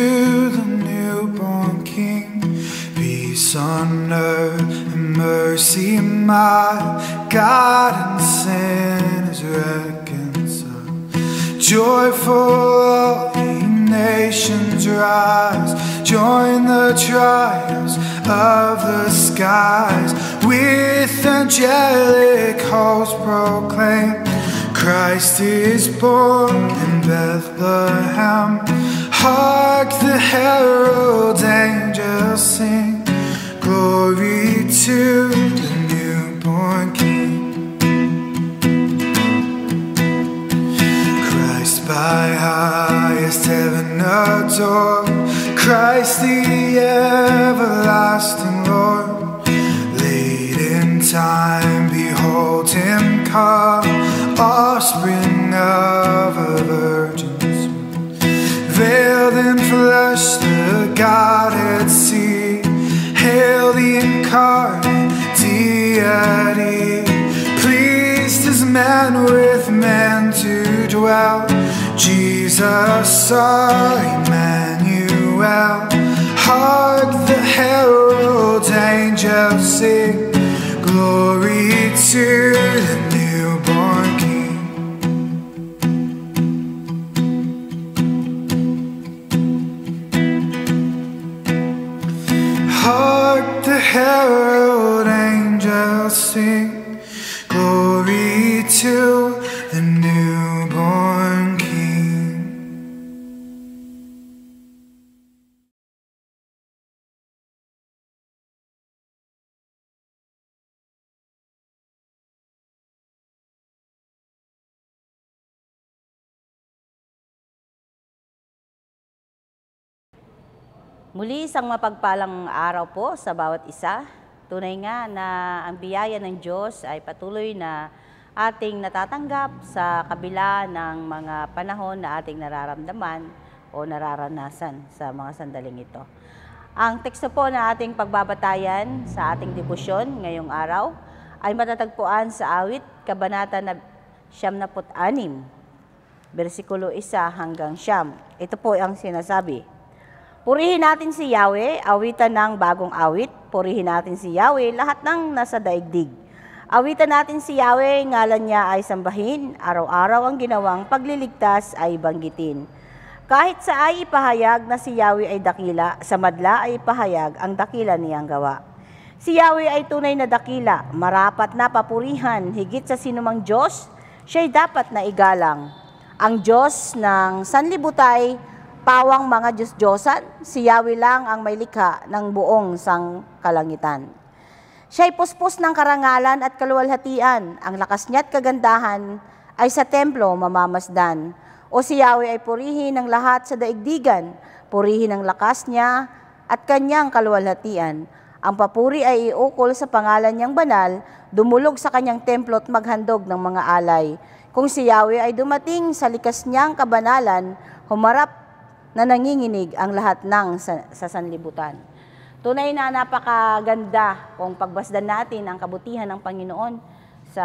to the newborn King. Peace on earth and mercy mild, God and sinners reconciled. Joyful all ye nations rise, join the triumphs of the skies. With angelic hosts proclaim, Christ is born in Bethlehem. Hark the herald angels sing, glory to the newborn King. Christ by highest heaven adored, Christ the everlasting Lord. Late in time behold him come, offspring of a virgin. Veiled in flesh, the Godhead see. Hail the incarnate deity, pleased as man with man to dwell. Jesus our Emmanuel. Hark the herald angels sing, glory to the newborn King. Hark the herald angels sing, glory to the newborn King. Muli isang mapagpalang araw po sa bawat isa. Tunay nga na ang biyaya ng Diyos ay patuloy na ating natatanggap sa kabila ng mga panahon na ating nararamdaman o nararanasan sa mga sandaling ito. Ang teksto po na ating pagbabatayan sa ating debosyon ngayong araw ay matatagpuan sa Awit, Kabanata na 76, versikulo 1 hanggang 9. Ito po ang sinasabi. Purihin natin si Yahweh, awitan ng bagong awit. Purihin natin si Yahweh, lahat ng nasa daigdig. Awitan natin si Yahweh, ngalan niya ay sambahin. Araw-araw ang ginawang pagliligtas ay banggitin. Kahit sa ay ipahayag na si Yahweh ay dakila, sa madla ay ipahayag ang dakila niyang gawa. Si Yahweh ay tunay na dakila, marapat na papurihan, higit sa sinumang Diyos, siya'y dapat na igalang. Ang Diyos ng sanlibutay, pawang mga Diyos-Diyosan, si Yahweh lang ang may likha ng buong sangkalangitan. Siya'y puspos ng karangalan at kaluwalhatian, ang lakas niya't kagandahan ay sa templo mamamasdan. O si Yahweh ay purihin ng lahat sa daigdigan, purihin ang lakas niya at kanyang kaluwalhatian. Ang papuri ay iukol sa pangalan niyang banal, dumulog sa kanyang templo at maghandog ng mga alay. Kung si Yahweh ay dumating sa likas niyang kabanalan, humarap na nanginginig ang lahat ng sa sanlibutan. Tunay na napakaganda kung pagbasdan natin ang kabutihan ng Panginoon sa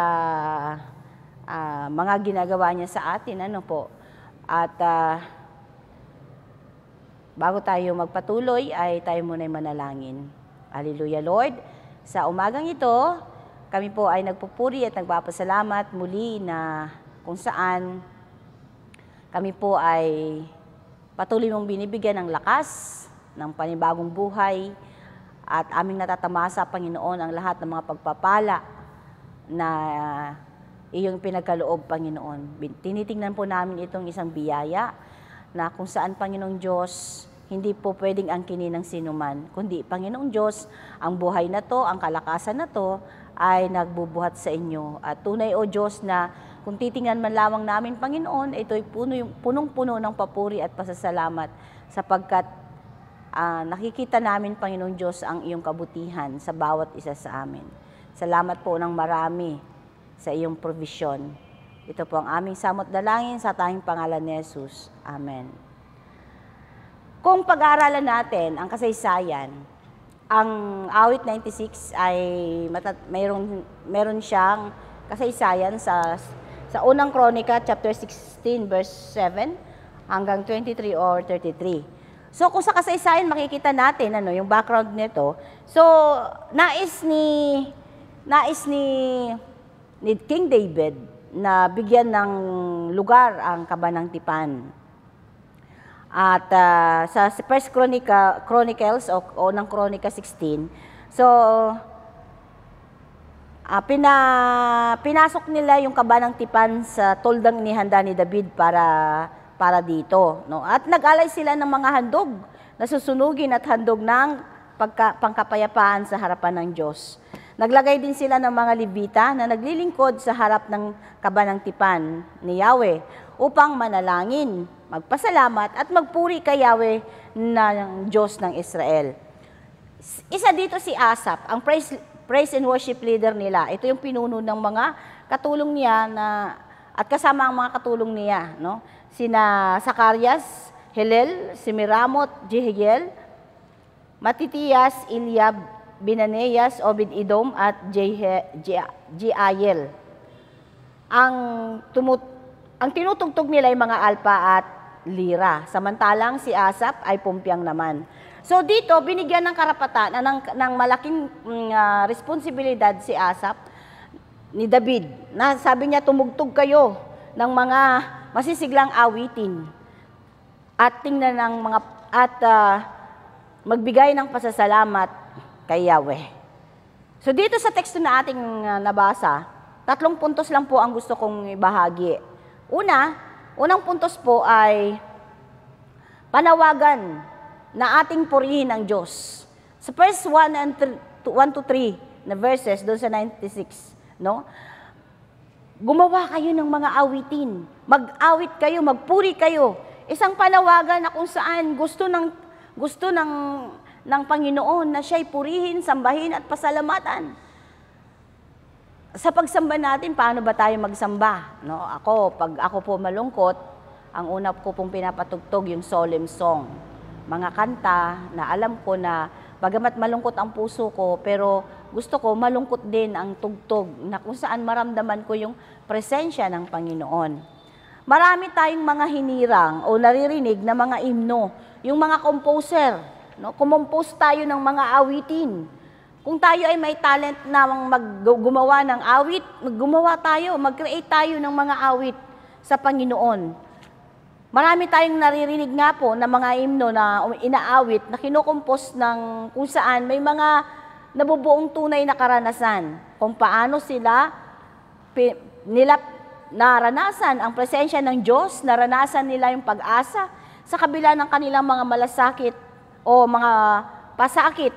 mga ginagawa niya sa atin. Ano po? At bago tayo magpatuloy, ay tayo muna'y manalangin. Hallelujah, Lord. Sa umagang ito, kami po ay nagpupuri at nagpapasalamat muli na kung saan kami po ay patuloy mong binibigyan ng lakas, ng panibagong buhay, at aming natatamasa, Panginoon, ang lahat ng mga pagpapala na iyong pinagkaloob, Panginoon. Tinitingnan po namin itong isang biyaya na kung saan, Panginoong Diyos, hindi po pwedeng angkinin ng sinuman, kundi, Panginoong Diyos, ang buhay na to, ang kalakasan na to, ay nagbubuhat sa inyo. At tunay, O Diyos, na kung titingnan man lamang namin, Panginoon, ito'y punong-puno ng papuri at pasasalamat sapagkat nakikita namin, Panginoon Diyos, ang iyong kabutihan sa bawat isa sa amin. Salamat po ng marami sa iyong provision. Ito po ang aming samot dalangin sa tanging pangalan ni Jesus. Amen. Kung pag-aaralan natin ang kasaysayan, ang Awit 96 ay meron siyang kasaysayan sa unang Kronika, chapter 16, verse 7 hanggang 23 or 33. So kung sa kasaysayan makikita natin yung background nito. So nais ni King David na bigyan ng lugar ang Kabanang Tipan. At sa First Chronicles o ng Chronica 16, so pinasok nila yung Kabanang Tipan sa toldang inihanda ni David para dito, no? At nag-alay sila ng mga handog na susunugin at handog ng pangkapayapaan sa harapan ng Diyos. Naglagay din sila ng mga Levita na naglilingkod sa harap ng Kabanang Tipan ni Yahweh upang manalangin, magpasalamat at magpuri kay Yahweh ng Diyos ng Israel. Isa dito si Asaph, ang praise and worship leader nila. Ito yung pinuno ng mga katulong niya at kasama ang mga katulong niya, no? Sina Zacarias, Helel, Semiramot, Jehiel, Matitiyas, Eliab, Binaneyas, Obed-Edom at Jeiel. Ang tinutugtog nila ay mga alpa at lira. Samantalang si Asaph ay pumpyang naman. So dito, binigyan ng karapatan, ng malaking responsibilidad si Asaph ni David. Na sabi niya, tumugtog kayo ng mga masisiglang awitin at tingnan ng magbigay ng pasasalamat kay Yahweh. So dito sa teksto na ating nabasa, 3 puntos lang po ang gusto kong ibahagi. Unang puntos po ay panawagan na ating purihin ang Diyos. Sa verse 1 to 3 na verses doon sa 96, no? Gumawa kayo ng mga awitin. Mag-awit kayo, magpuri kayo. Isang panawagan na kung saan gusto ng Panginoon na siya'y purihin, sambahin at pasalamatan. Sa pagsamba natin, paano ba tayo magsamba? No? Pag ako po malungkot, ang una ko pong pinapatugtog yung solemn song. Mga kanta na alam ko na bagamat malungkot ang puso ko, pero gusto ko malungkot din ang tugtog na kung saan maramdaman ko yung presensya ng Panginoon. Marami tayong mga hinirang o naririnig na mga himno, yung mga composer, no? Kumompose tayo ng mga awitin. Kung tayo ay may talent na gumawa ng awit, mag-create tayo ng mga awit sa Panginoon. Marami tayong naririnig nga po na mga himno na inaawit na kinukompose ng kung saan may mga nabubuong tunay na karanasan. Kung paano nila naranasan ang presensya ng Diyos, naranasan nila yung pag-asa sa kabila ng kanilang mga malasakit o mga pasakit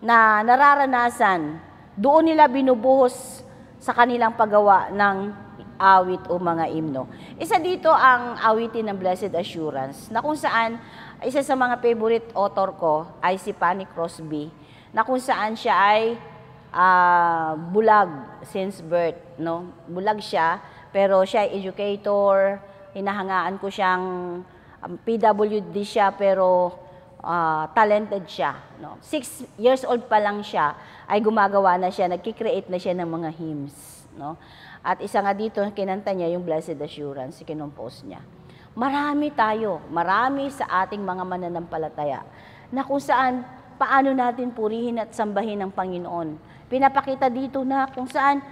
na nararanasan. Doon nila binubuhos sa kanilang paggawa ng awit o mga himno. Isa dito ang awitin ng Blessed Assurance na kung saan isa sa mga favorite author ko ay si Fanny Crosby na kung saan siya ay bulag since birth, no? Bulag siya, pero siya ay educator, hinahangaan ko siyang PWD siya, pero talented siya, no? 6 years old pa lang siya, ay gumagawa na siya, nagki-create na siya ng mga hymns, no? At isa nga dito, kinanta niya yung Blessed Assurance, kinompose niya. Marami sa ating mga mananampalataya na kung saan, paano natin purihin at sambahin ang Panginoon. Pinapakita dito na kung saan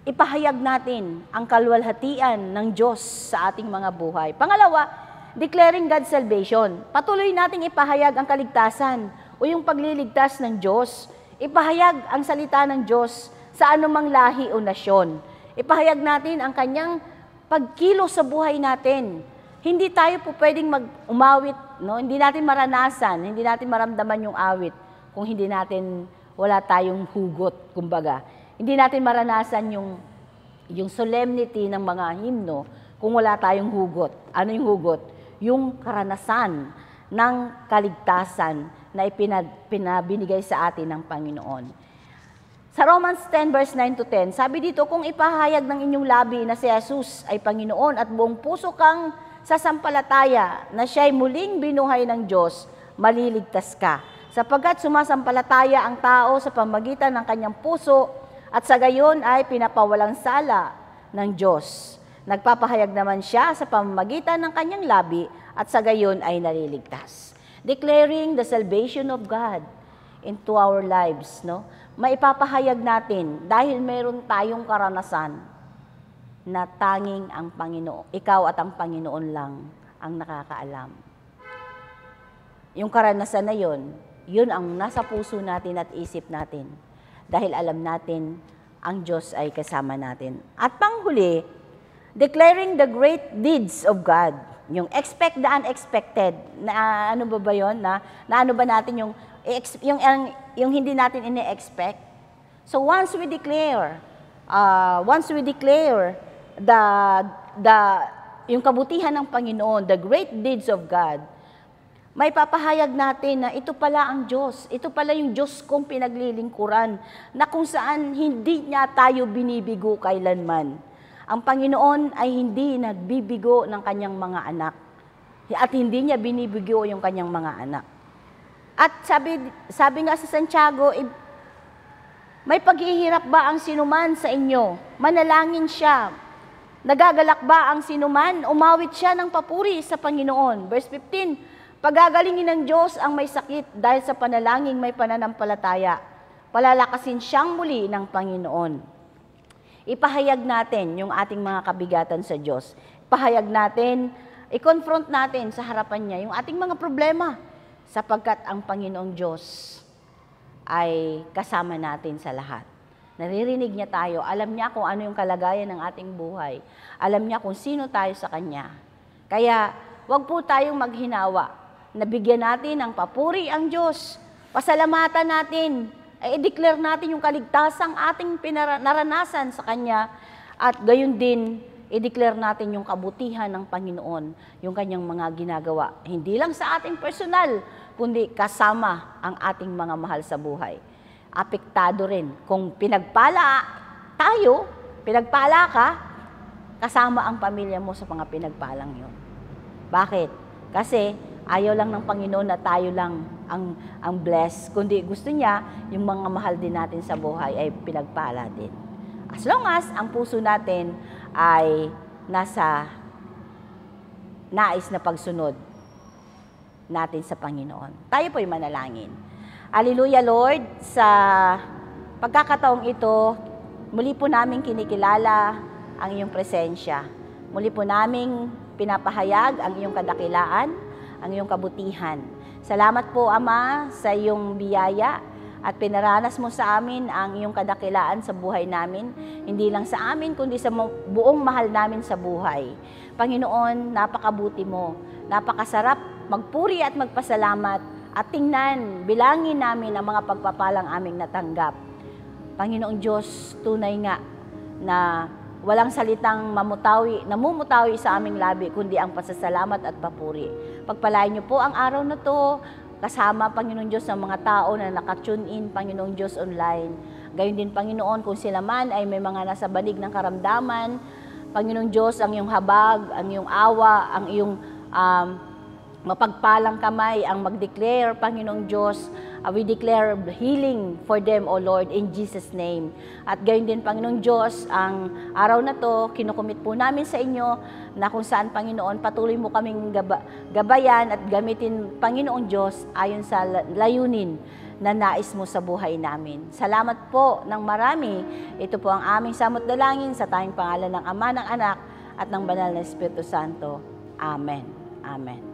ipahayag natin ang kaluwalhatian ng Diyos sa ating mga buhay. Pangalawa, declaring God's salvation. Patuloy nating ipahayag ang kaligtasan o yung pagliligtas ng Diyos. Ipahayag ang salita ng Diyos sa anumang lahi o nasyon. Ipahayag natin ang kanyang pagkilos sa buhay natin. Hindi tayo po pwedeng umawit, no? Hindi natin maranasan, hindi natin maramdaman yung awit kung wala tayong hugot, kumbaga. Hindi natin maranasan yung solemnity ng mga himno kung wala tayong hugot. Ano yung hugot? Yung karanasan ng kaligtasan na pinabinigay sa atin ng Panginoon. Sa Romans 10 verse 9 to 10, sabi dito, kung ipahayag ng inyong labi na si Jesus ay Panginoon at buong puso kang sasampalataya na siya'y muling binuhay ng Diyos, maliligtas ka. Sapagkat sumasampalataya ang tao sa pamagitan ng kanyang puso at sa gayon ay pinapawalang sala ng Diyos. Nagpapahayag naman siya sa pamamagitan ng kanyang labi at sa gayon ay naliligtas. Declaring the salvation of God into our lives, no? Maipapahayag natin dahil meron tayong karanasan na tanging ang Panginoon, ikaw at ang Panginoon lang ang nakakaalam. Yung karanasan na yun ang nasa puso natin at isip natin dahil alam natin ang Diyos ay kasama natin. At panghuli, declaring the great deeds of God. Yung expect the unexpected. Na ano ba yun? Na ano ba natin yung hindi natin ine-expect? So once we declare yung kabutihan ng Panginoon, the great deeds of God, may papahayag natin na ito pala ang Diyos. Ito pala yung Diyos kong pinaglilingkuran na kung saan hindi niya tayo binibigo kailanman. Ang Panginoon ay hindi nagbibigo ng kanyang mga anak. At hindi niya binibigo yung kanyang mga anak. At sabi nga sa Santiago, may paghihirap ba ang sinuman sa inyo? Manalangin siya. Nagagalak ba ang sinuman? Umawit siya ng papuri sa Panginoon. Verse 15, pagagalingin ng Diyos ang may sakit dahil sa panalangin may pananampalataya. Palalakasin siyang muli ng Panginoon. Ipahayag natin yung ating mga kabigatan sa Diyos. Ipahayag natin, i-confront natin sa harapan niya yung ating mga problema sapagkat ang Panginoong Diyos ay kasama natin sa lahat. Naririnig niya tayo, alam niya kung ano yung kalagayan ng ating buhay. Alam niya kung sino tayo sa Kanya. Kaya, wag po tayong maghinawa. Nabigyan natin ng papuri ang Diyos. Pasalamatan natin. I-declare natin yung kaligtasang ating naranasan sa Kanya. At gayon din, i-declare natin yung kabutihan ng Panginoon, yung Kanyang mga ginagawa. Hindi lang sa ating personal, kundi kasama ang ating mga mahal sa buhay. Apektado rin. Kung pinagpala tayo, pinagpala ka, kasama ang pamilya mo sa mga pinagpalang yun. Bakit? Kasi ayaw lang ng Panginoon na tayo lang ang blessed, kundi gusto niya yung mga mahal din natin sa buhay ay pinagpala din. As long as ang puso natin ay nasa nais na pagsunod natin sa Panginoon. Tayo po'y manalangin. Hallelujah, Lord, sa pagkakataong ito, muli po namin kinikilala ang iyong presensya. Muli po namin pinapahayag ang iyong kadakilaan, ang iyong kabutihan. Salamat po, Ama, sa iyong biyaya at pinaranas mo sa amin ang iyong kadakilaan sa buhay namin, hindi lang sa amin, kundi sa buong mahal namin sa buhay. Panginoon, napakabuti mo, napakasarap magpuri at magpasalamat at tingnan, bilangin namin ang mga pagpapalang aming natanggap. Panginoong Diyos, tunay nga na walang salitang namumutawi sa aming labi, kundi ang pasasalamat at papuri. Pagpalain niyo po ang araw na to, kasama, Panginoong Diyos, ng mga tao na nakatune in, Panginoong Diyos, online. Gayon din, Panginoon, kung sila man ay may mga nasa banig ng karamdaman, Panginoong Diyos, ang iyong habag, ang iyong awa, ang iyong mapagpalang kamay ang mag-declare, Panginoong Diyos. We declare healing for them, O Lord, in Jesus' name. At gayon din, Panginoong Diyos, ang araw na to, kinukumit po namin sa inyo na kung saan, Panginoon, patuloy mo kaming gabayan at gamitin, Panginoong Diyos, ayon sa layunin na nais mo sa buhay namin. Salamat po ng marami. Ito po ang aming samot dalangin sa tayong pangalan ng Ama, ng Anak, at ng Banal na Espiritu Santo. Amen. Amen.